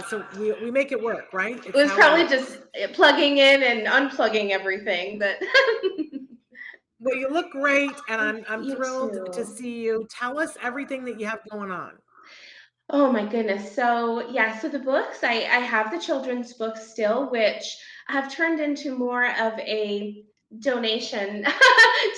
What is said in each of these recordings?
So we make it work, right? It It's was how it probably works. just plugging in and unplugging everything, but Well, you look great, and I'm you thrilled to too. see you. Tell us everything that you have going on. Oh my goodness. So yeah, so the books, I have the children's books still, which have turned into more of a donation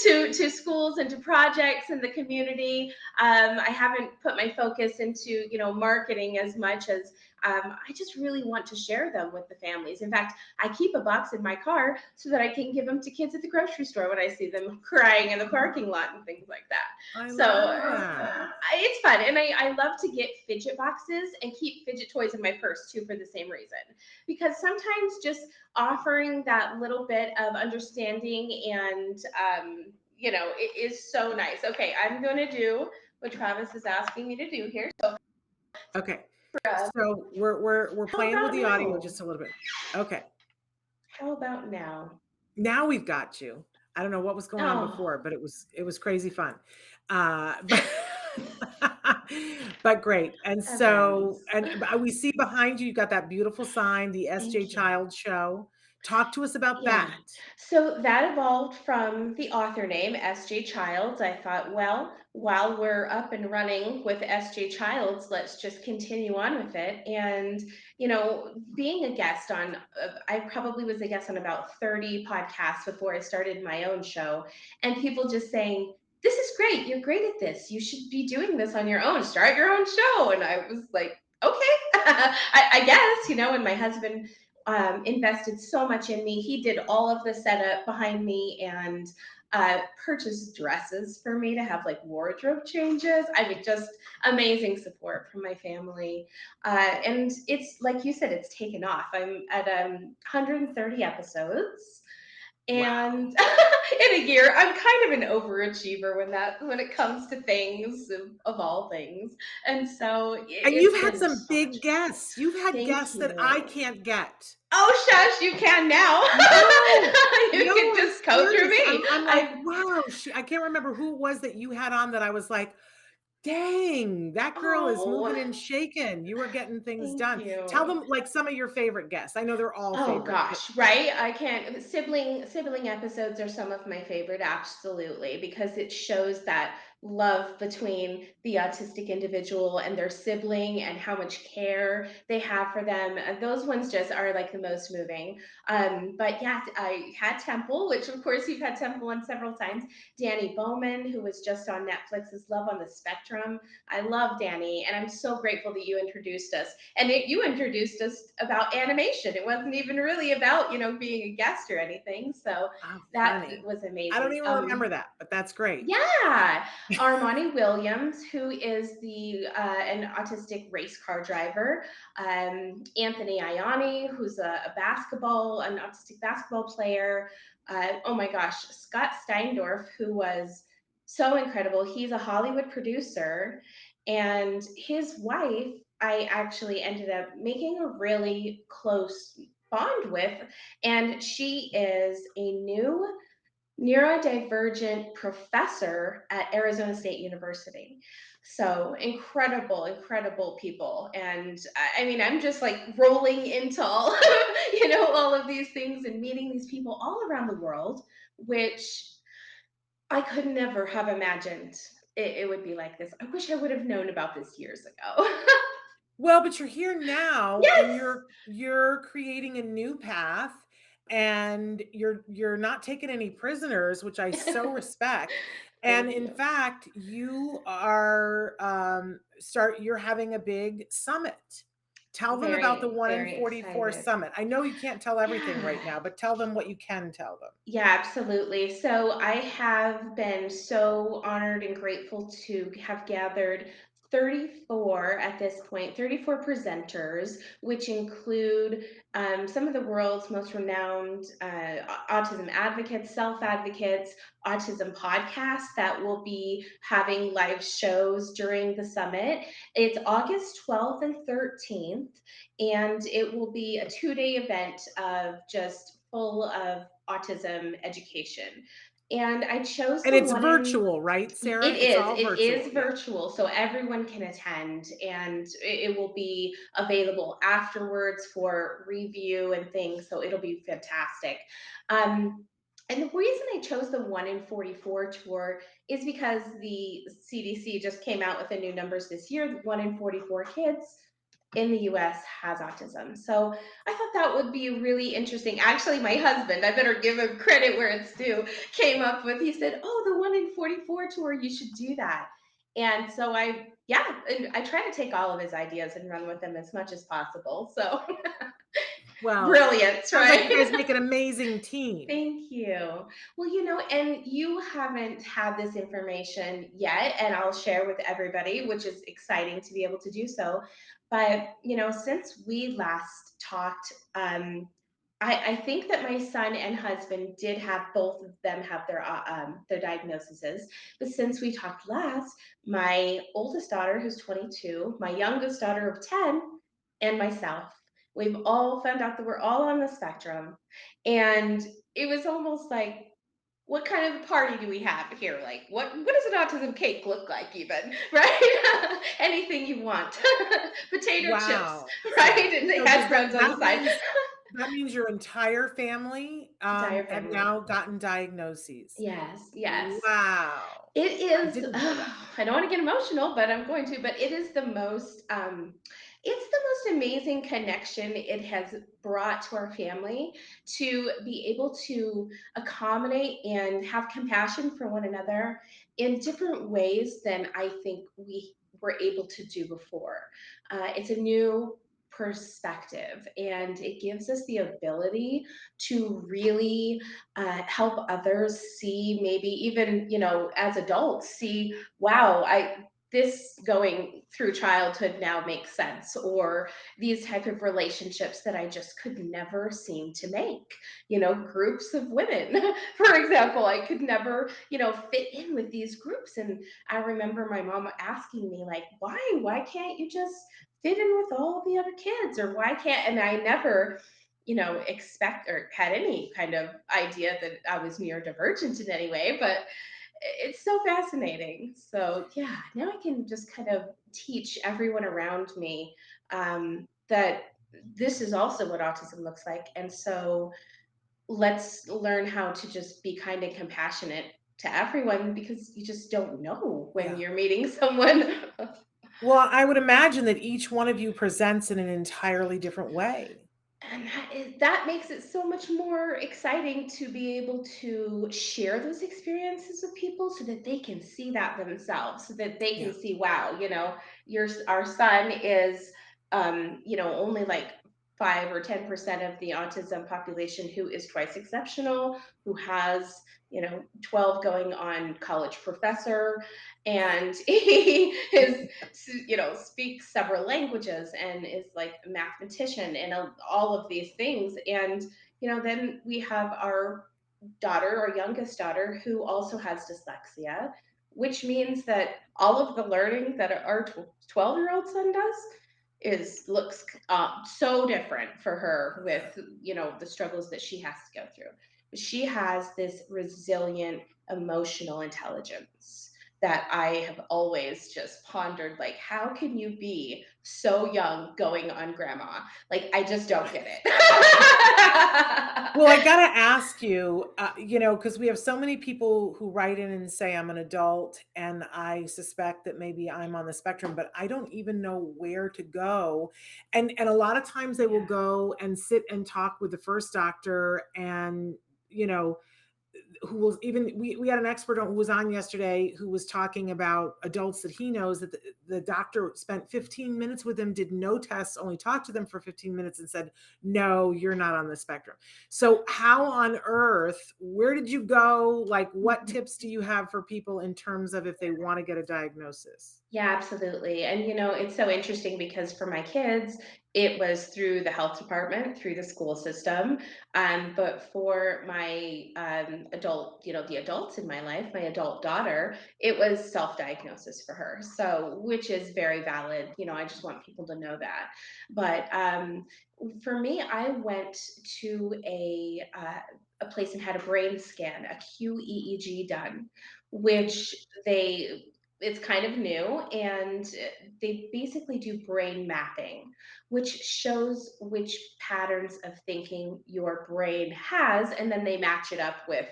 to schools and to projects in the community. I haven't put my focus into, marketing as much as I just really want to share them with the families. In fact, I keep a box in my car so that I can give them to kids at the grocery store when I see them crying in the parking lot and things like that. I So love that. it's fun. And I love to get fidget boxes and keep fidget toys in my purse too for the same reason. Because sometimes just offering that little bit of understanding and, it is so nice. Okay, I'm going to do what Travis is asking me to do here. So, Okay. uh, So we're how playing with about the audio now? just a little bit. Okay. How about now? Now we've got you. I don't know what was going on Oh, before, but it was crazy fun. But but great. And so events. we see behind you, you got that beautiful sign, the SJ Thank you. Child Show. Talk to us about Yeah. that. So that evolved from the author name, S.J. Childs. I thought, well, while we're up and running with S.J. Childs, let's just continue on with it. And, being a guest on, I probably was a guest on about 30 podcasts before I started my own show. And people just saying, this is great. You're great at this. You should be doing this on your own. Start your own show. And I was like, okay, I guess, and my husband invested so much in me. He did all of the setup behind me and purchased dresses for me to have like wardrobe changes. I mean, just amazing support from my family. And it's like you said, it's taken off. I'm at 130 episodes. Wow. And in a year, I'm kind of an overachiever when it comes to things of all things. And so And it's you've had been some so much big fun. guests. You've had Thank guests that I you. can't get. Oh, shush, you can now. No, You no, can I'm just go through serious. I'm me. I'm like, I wow, I can't remember who it was that you had on that I was like, dang, that girl is Oh, moving and shaking. You were getting things thank done. Tell you. them like some of your favorite guests. I know they're all Oh favorite, but gosh, right? I can't. Sibling episodes are some of my favorite, absolutely, because it shows that love between the autistic individual and their sibling and how much care they have for them. Those ones just are like the most moving. But yeah, I had Temple, which of course you've had Temple on several times. Danny Bowman, who was just on Netflix's Love on the Spectrum. I love Danny, and I'm so grateful that you introduced us. And you introduced us about animation. It wasn't even really about, being a guest or anything. So oh, that funny. was I don't amazing. even remember that, but that's great. Yeah, Armani Williams, who is the an autistic race car driver. Anthony Ioni, who's an autistic basketball player. Oh my gosh, Scott Steindorf, who was so incredible. He's a Hollywood producer, and his wife, I actually ended up making a really close bond with, and she is a new neurodivergent professor at Arizona State University. So incredible, incredible people. And I mean, I'm just like rolling into all, all of these things and meeting these people all around the world, which I could never have imagined it would be like this. I wish I would have known about this years ago. Well, but you're here now and Yes. you're creating a new path and you're not taking any prisoners, which I so respect. And Thank in you. fact, you are you're having a big summit. Tell them about the Very, 1 in very 44 excited. summit. I know you can't tell everything Yeah. right now, but tell them what you can tell them. Yeah, absolutely. So I have been so honored and grateful to have gathered 34 at this point, 34 presenters, which include some of the world's most renowned autism advocates, self advocates, autism podcasts that will be having live shows during the summit. It's August 12th and 13th, and it will be a 2-day event of just full of autism education. And I chose And the it's one in virtual, right, it Sarah? It's is. all It virtual, is yeah. virtual, so everyone can attend, and it will be available afterwards for review and things. So it'll be fantastic. Um, and the reason I chose the 1 in 44 tour is because the CDC just came out with the new numbers this year. 1 in 44 kids in the US has autism. So I thought that would be really interesting. Actually, my husband, I better give him credit where it's due, came up with, he said, "Oh, the 1 in 44 tour, you should do that." And so yeah, and I try to take all of his ideas and run with them as much as possible. So Well, brilliant, sounds like you guys right? make an amazing team. Thank you. Well, and you haven't had this information yet, and I'll share with everybody, which is exciting to be able to do so. But, since we last talked, I think that my son and husband did have both of them have their diagnoses. But since we talked last, my oldest daughter, who's 22, my youngest daughter of 10, and myself, we've all found out that we're all on the spectrum. And it was almost like, what kind of party do we have here? Like, what does an autism cake look like, even, right? Anything you want, potato chips, Wow, right? Sarah. And the So does that headphones on the that side. means that means your entire family, Entire have family. now gotten diagnoses. Yes, yes. Wow. It I is, didn't know that. I don't want to get emotional, but I'm going to, but it is it's the most amazing connection it has brought to our family, to be able to accommodate and have compassion for one another in different ways than I think we were able to do before. It's a new perspective, and it gives us the ability to really help others see, maybe even, as adults, see, wow, I this going through childhood now makes sense, or these type of relationships that I just could never seem to make. Groups of women, for example, I could never, fit in with these groups. And I remember my mom asking me, like, why can't you just fit in with all the other kids, or why can't, and I never, expect or had any kind of idea that I was neurodivergent in any way. But it's so fascinating. So yeah, now I can just kind of teach everyone around me, that this is also what autism looks like. And so let's learn how to just be kind and compassionate to everyone, because you just don't know when Yeah. you're meeting someone. Well, I would imagine that each one of you presents in an entirely different way. And that makes it so much more exciting to be able to share those experiences with people, so that they can see that themselves, so that they can Yeah. see, wow, our son is, only like 5 or 10% of the autism population who is twice exceptional, who has, 12 going on college professor, and he is, speaks several languages and is like a mathematician and all of these things. And, then we have our youngest daughter, who also has dyslexia, which means that all of the learning that our 12-year-old son does is looks so different for her, with, the struggles that she has to go through. But she has this resilient emotional intelligence that I have always just pondered, like, how can you be so young going on grandma? Like, I just don't get it. Well, I gotta ask you, because we have so many people who write in and say, "I'm an adult, and I suspect that maybe I'm on the spectrum, but I don't even know where to go." And a lot of times they will Yeah. go and sit and talk with the first doctor, and, you know, who was even we had an expert on who was on yesterday, who was talking about adults that he knows that the doctor spent 15 minutes with them, did no tests, only talked to them for 15 minutes and said, no, you're not on the spectrum. So how on earth, where did you go? Like, what tips do you have for people in terms of if they want to get a diagnosis? Yeah, absolutely. And it's so interesting, because for my kids, it was through the health department, through the school system. But for my the adults in my life, my adult daughter, it was self-diagnosis for her. So, which is very valid. I just want people to know that. But for me, I went to a place and had a brain scan, a QEEG done, which it's kind of new, and they basically do brain mapping, which shows which patterns of thinking your brain has, and then they match it up with,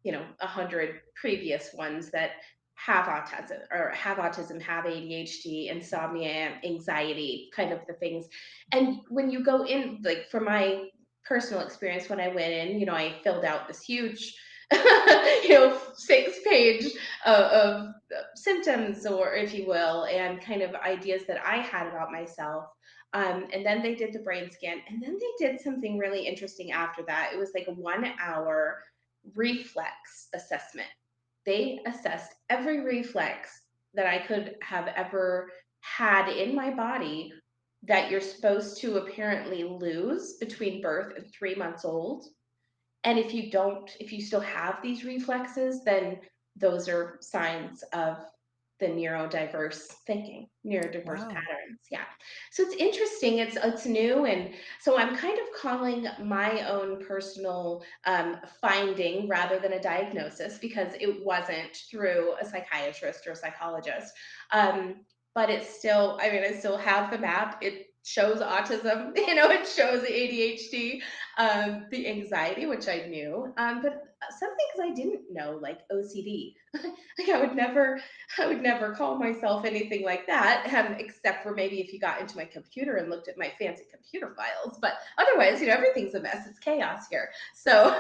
100 previous ones that have autism, have ADHD, insomnia, anxiety, kind of the things. And when you go in, like from my personal experience, when I went in, I filled out this huge, 6-page of symptoms, or if you will, and kind of ideas that I had about myself. And then they did the brain scan, and then they did something really interesting after that. It was like a 1 hour reflex assessment. They assessed every reflex that I could have ever had in my body that you're supposed to apparently lose between birth and 3 months old. And if you still have these reflexes, then those are signs of the neurodiverse Wow. patterns. Yeah. So it's interesting. It's new, and so I'm kind of calling my own personal finding rather than a diagnosis, because it wasn't through a psychiatrist or a psychologist. But it's still, I mean, I still have the map. It shows autism, it shows the ADHD, the anxiety, which I knew, but some things I didn't know, like OCD. Like I would never call myself anything like that, except for maybe if you got into my computer and looked at my fancy computer files. But otherwise, everything's a mess. It's chaos here. So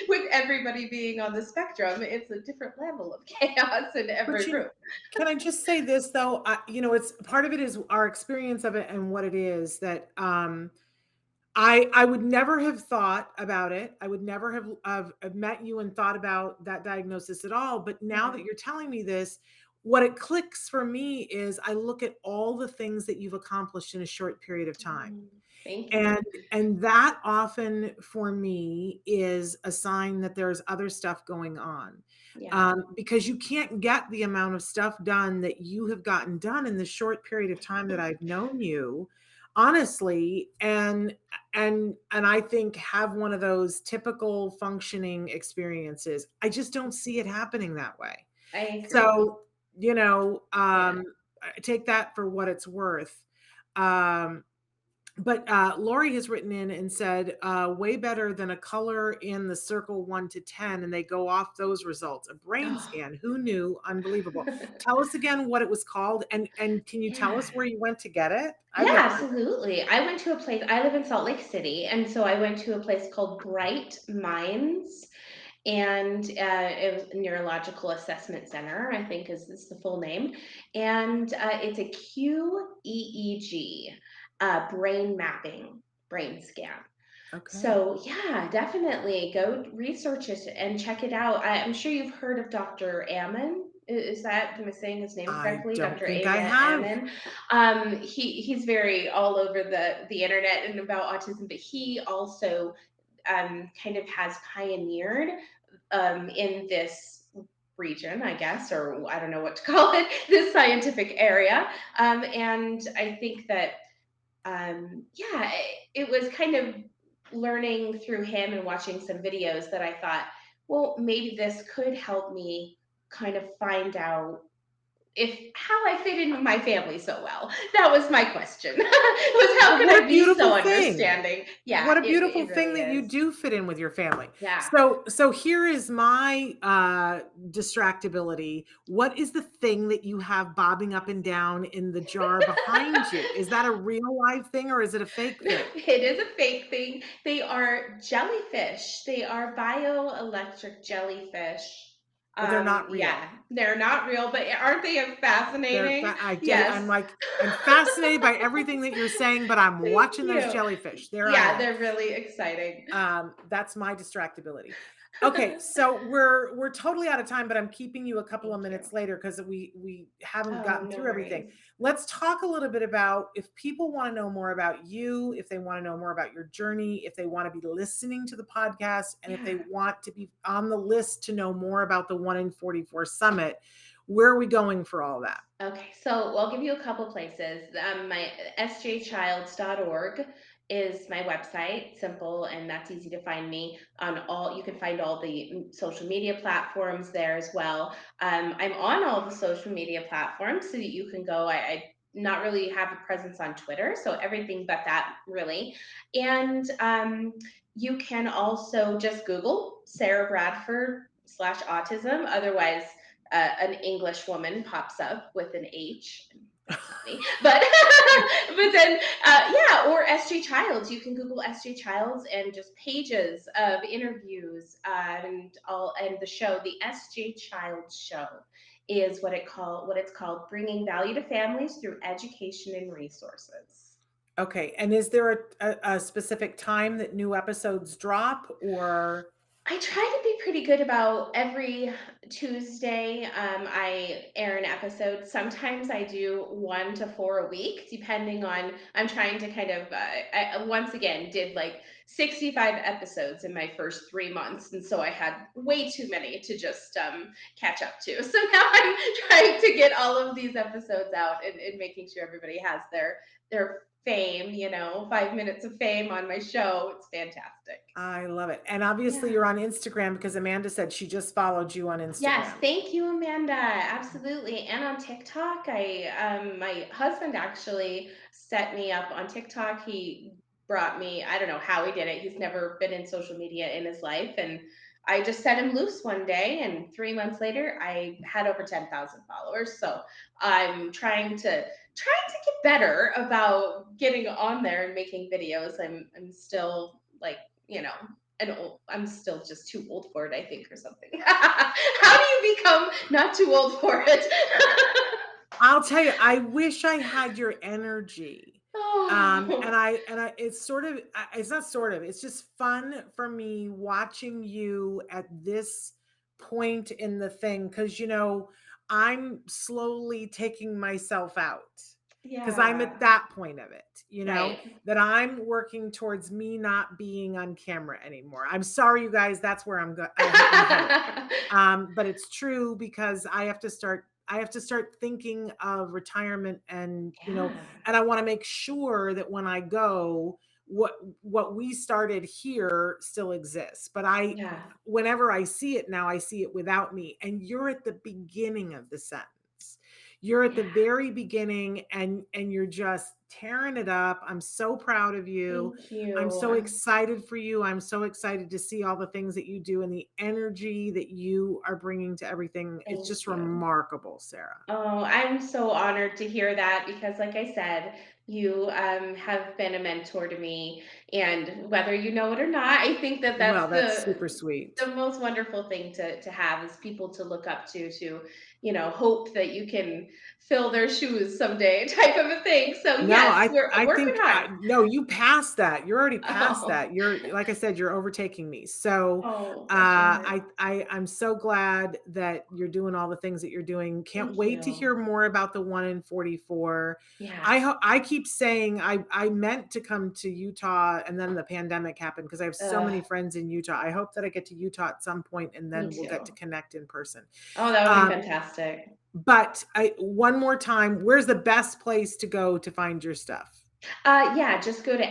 with everybody being on the spectrum, it's a different level of chaos in But every room. can I just say this though? It's part of it is our experience of it and what it is that I would never have thought about it. I would never have met you and thought about that diagnosis at all. But now that Yeah. you're telling me this, what it clicks for me is I look at all the things that you've accomplished in a short period of time. Mm, thank And you. that often for me is a sign that there's other stuff going on. Yeah. Because you can't get the amount of stuff done that you have gotten done in the short period of time that I've known you, honestly, and I think have one of those typical functioning experiences. I just don't see it happening that way. I agree. So, Yeah. take that for what it's worth. Um, but Lori has written in and said, way better than a color in the circle 1 to 10, and they go off those results. A brain Oh. scan. Who knew? Unbelievable. Tell us again what it was called, and can you tell us Yeah. where you went to get it? I've Yeah, never heard. absolutely. I went to a place, I live in Salt Lake City, and so I went to a place called Bright Minds, and it was a neurological assessment center, I think is the full name. And it's a QEEG, brain mapping brain scan. Okay. So yeah, definitely go research it and check it out. I'm sure you've heard of Dr. Ammon. Is that, am I saying his name I correctly? don't Dr. think I have. Ammon. He's very all over the internet and about autism, but he also kind of has pioneered in this region, I guess, or I don't know what to call it, this scientific area. And I think that yeah, it was kind of learning through him and watching some videos that I thought, well, maybe this could help me kind of find out if how I fit in with my family so well. That was my question. Was how Well, could what I a be so beautiful thing. understanding? What Yeah, a beautiful it thing really that you is. do fit in with your family. Yeah. So here is my distractibility. What is the thing that you have bobbing up and down in the jar behind you? Is that a real live thing or is it a fake thing? It is a fake thing. They are jellyfish. They are bioelectric jellyfish. They're not real. Yeah, they're not real, but aren't they fascinating? I'm Yes. like, I'm fascinated by everything that you're saying, but I'm Thank watching those you. jellyfish. There I Yeah, am. they're really exciting. That's my distractibility. Okay, so we're totally out of time, but I'm keeping you a couple of Thank you. minutes later because we haven't Oh, gotten no through everything. worries. Let's talk a little bit about if people want to know more about you, if they want to know more about your journey, if they want to be listening to the podcast, and if they Yeah. want to be on the list to know more about the 1 in 44 summit. Where are we going for all that? Okay, so I'll give you a couple places. My sjchilds.org is my website, simple, and that's easy to find me on all. You can find all the social media platforms there as well. I'm on all the social media platforms so that you can go. I not really have a presence on Twitter, so everything but that really. And you can also just Google Sara Bradford slash autism. Otherwise, an English woman pops up with an H. That's not me, but but then yeah, or SJ Childs. You can Google SJ Childs and just pages of interviews and all, and the show, the SJ Childs Show, is what it's called, bringing value to families through education and resources. Okay. And is there a specific time that new episodes drop or? I try to be pretty good about every Tuesday. I air an episode. Sometimes I do 1 to 4 a week, depending on. I'm trying to kind of. I once again did like 65 episodes in my first 3 months, and so I had way too many to just catch up to. So now I'm trying to get all of these episodes out and making sure everybody has their fame. 5 minutes of fame on my show. It's fantastic. I love it. And obviously Yeah. you're on Instagram because Amanda said she just followed you on Yes, Instagram. thank you, Amanda. Absolutely. And on TikTok, my husband actually set me up on TikTok. He brought me, I don't know how he did it. He's never been in social media in his life. And I just set him loose one day, and 3 months later, I had over 10,000 followers. So I'm trying to get better about getting on there and making videos. I'm still like, you know, I'm still just too old for it, I think, or something. How do you become not too old for it? I'll tell you, I wish I had your energy. And Oh, it's sort of, it's not sort of, it's just fun for me watching you at this point in the thing. Cause I'm slowly taking myself out because I'm yeah, at that point of it, right. that I'm working towards me not being on camera anymore. I'm sorry, you guys, that's where I'm headed. But it's true because I have to start thinking of retirement and Yeah, and I want to make sure that when I go, what we started here still exists. But yeah, whenever I see it now, I see it without me. And you're at the beginning of the sentence. You're at yeah. the very beginning and you're just tearing it up. I'm so proud of you. Thank I'm you. so excited for you. I'm so excited to see all the things that you do and the energy that you are bringing to everything. It's Thank just you. remarkable, Sarah. Oh, I'm so honored to hear that because, like I said, you have been a mentor to me, and whether you know it or not, I think that Well, that's that's the super sweet. the most wonderful thing to have is people to look up to hope that you can fill their shoes someday, type of a thing. So No, yes, I we're I working think hard. no, you passed that. You're already past Oh, that. You're like I said, you're overtaking me. So oh, bless your heart. I'm so glad that you're doing all the things that you're doing. Can't Thank wait to you. hear more about the 1 in 44. Yeah. I keep saying I meant to come to Utah and then the pandemic happened because I have so many Ugh, friends in Utah. I hope that I get to Utah at some point and me then we'll get to too. connect in person. Oh, that would be Um, fantastic. but one more time, where's the best place to go to find your stuff? Yeah, just go to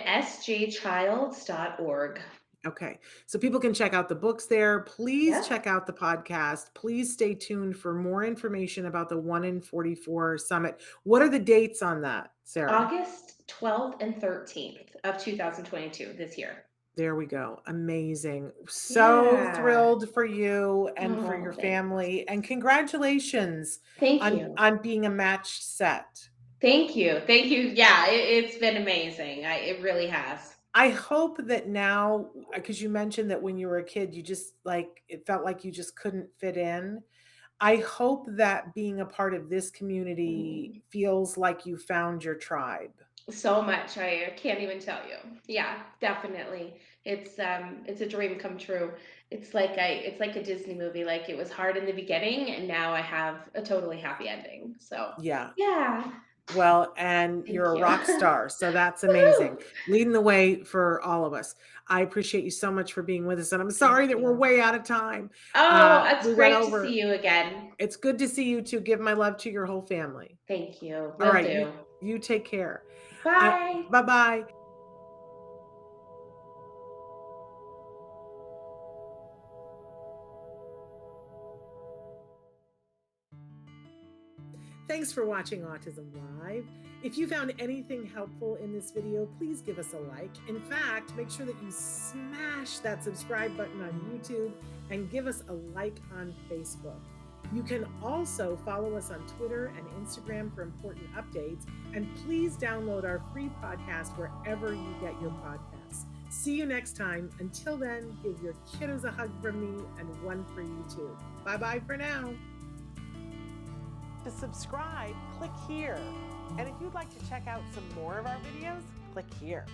sjchilds.org. Okay. So people can check out the books there. Please Yep. check out the podcast. Please stay tuned for more information about the 1 in 44 summit. What are the dates on that, Sarah? August 12th and 13th of 2022 this year. There we go. Amazing. So Yeah. thrilled for you and for your Oh, thanks. family and congratulations Thank on you. being a matched set. Thank you. Thank you. Yeah, it's been amazing. It really has. I hope that now, because you mentioned that when you were a kid, you just like it felt like you just couldn't fit in. I hope that being a part of this community Mm. feels like you found your tribe. So much. I can't even tell you. Yeah, definitely. It's a dream come true. It's like a Disney movie. Like it was hard in the beginning and now I have a totally happy ending. So, Yeah. yeah. Well, and you're Thank a you. rock star. So that's amazing. Woohoo! Leading the way for all of us. I appreciate you so much for being with us. And I'm sorry Thank that we're you. way out of time. Oh, it's We went great to see over. you again. It's good to see you too. Give my love to your whole family. Thank you. All Will right. do. You take care. Bye. Bye bye. Thanks for watching Autism Live. If you found anything helpful in this video, please give us a like. In fact, make sure that you smash that subscribe button on YouTube and give us a like on Facebook. You can also follow us on Twitter and Instagram for important updates. And please download our free podcast wherever you get your podcasts. See you next time. Until then, give your kiddos a hug from me and one for you too. Bye-bye for now. To subscribe, click here. And if you'd like to check out some more of our videos, click here.